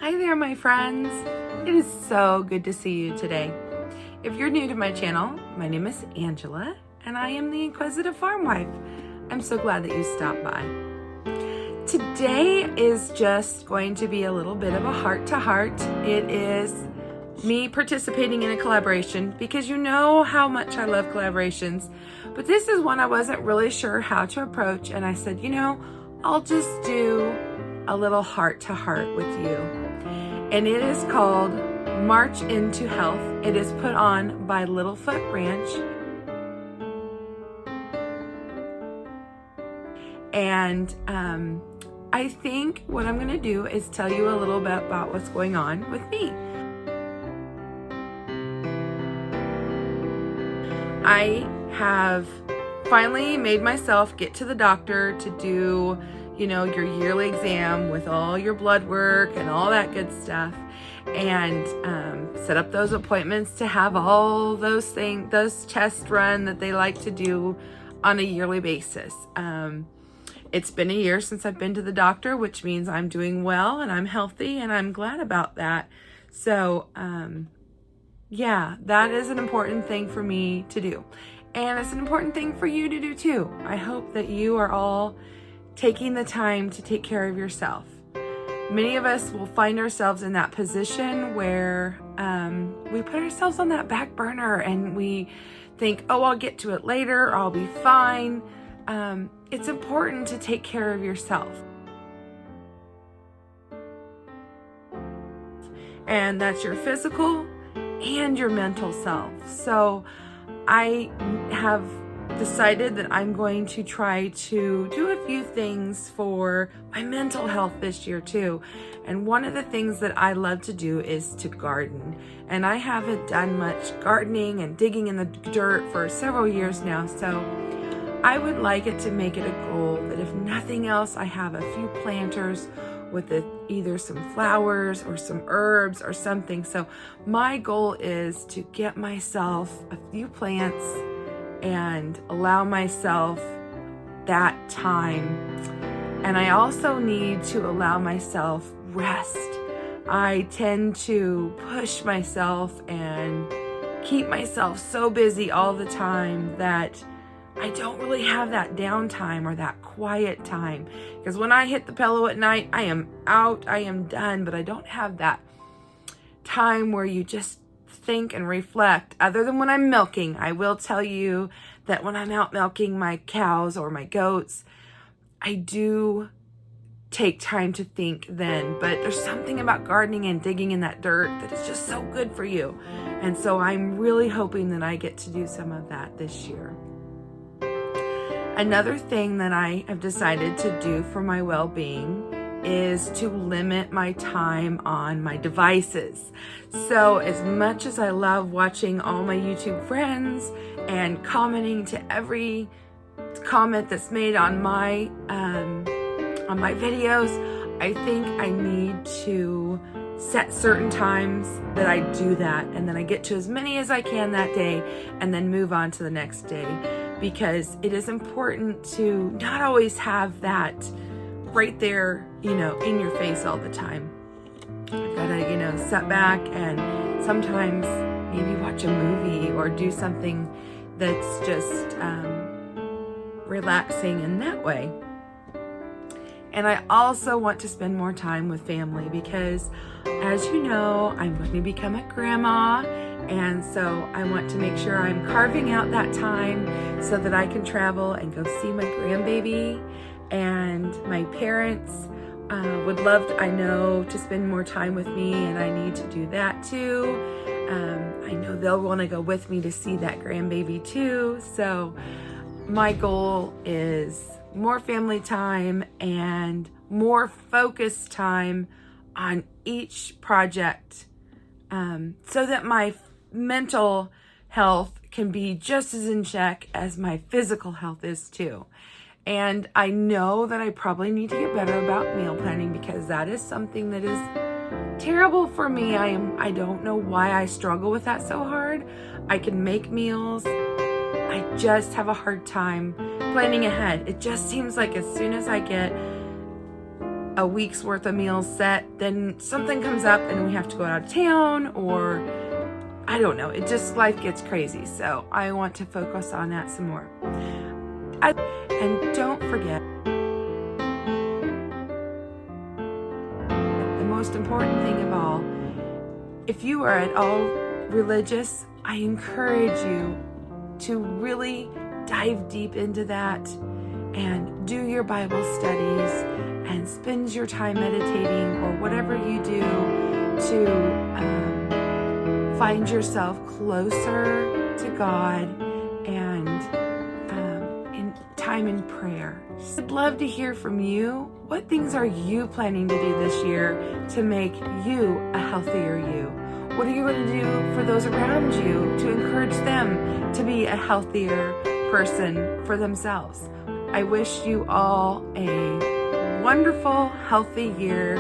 Hi there, my friends. It is so good to see you today. If you're new to my channel, my name is Angela, and I am the Inquisitive Farm Wife. I'm so glad that you stopped by. Today is just going to be a little bit of a heart-to-heart. It is me participating in a collaboration because you know how much I love collaborations, but this is one I wasn't really sure how to approach, and I said, I'll just do a little heart-to-heart with you. And it is called March into Health. It is put on by Littlefoot Ranch. And I think what I'm going to do is tell you a little bit about what's going on with me. I have finally made myself get to the doctor to do, your yearly exam with all your blood work and all that good stuff, and set up those appointments to have all those tests run that they like to do on a yearly basis. It's been a year since I've been to the doctor, which means I'm doing well and I'm healthy, and I'm glad about that. So, that is an important thing for me to do. And it's an important thing for you to do too. I hope that you are all taking the time to take care of yourself. Many of us will find ourselves in that position where we put ourselves on that back burner and we think, I'll get to it later, or I'll be fine. It's important to take care of yourself. And that's your physical and your mental self. So I have decided that I'm going to try to do a few things for my mental health this year too. And one of the things that I love to do is to garden. And I haven't done much gardening and digging in the dirt for several years now. So I would like it to make it a goal that if nothing else, I have a few planters with either some flowers or some herbs or something. So my goal is to get myself a few plants and allow myself that time. And I also need to allow myself rest. I tend to push myself and keep myself so busy all the time that I don't really have that downtime or that quiet time. Because when I hit the pillow at night, I am out, I am done, but I don't have that time where you just think and reflect, other than when I'm milking. I will tell you that when I'm out milking my cows or my goats, I do take time to think then, but there's something about gardening and digging in that dirt that is just so good for you. And so I'm really hoping that I get to do some of that this year. Another thing that I have decided to do for my well-being is to limit my time on my devices. So as much as I love watching all my YouTube friends and commenting to every comment that's made on my videos, I think I need to set certain times that I do that, and then I get to as many as I can that day and then move on to the next day, because it is important to not always have that right there, in your face all the time. I've got to, sit back and sometimes maybe watch a movie or do something that's just relaxing in that way. And I also want to spend more time with family because, as you know, I'm going to become a grandma. And so I want to make sure I'm carving out that time so that I can travel and go see my grandbaby. And my parents would love, I know, to spend more time with me, and I need to do that too. I know they'll want to go with me to see that grandbaby too. So my goal is more family time and more focused time on each project, so that my mental health can be just as in check as my physical health is too. And I know that I probably need to get better about meal planning, because that is something that is terrible for me. I don't know why I struggle with that so hard. I can make meals. I just have a hard time planning ahead. It just seems like as soon as I get a week's worth of meals set, then something comes up and we have to go out of town, or I don't know, life gets crazy. So I want to focus on that some more. And don't forget, the most important thing of all, if you are at all religious, I encourage you to really dive deep into that and do your Bible studies and spend your time meditating or whatever you do to find yourself closer to God and in time in prayer. I'd love to hear from you. What things are you planning to do this year to make you a healthier you? What are you going to do for those around you to encourage them to be a healthier person for themselves? I wish you all a wonderful, healthy year,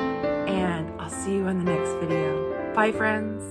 and I'll see you in the next video. Bye, friends.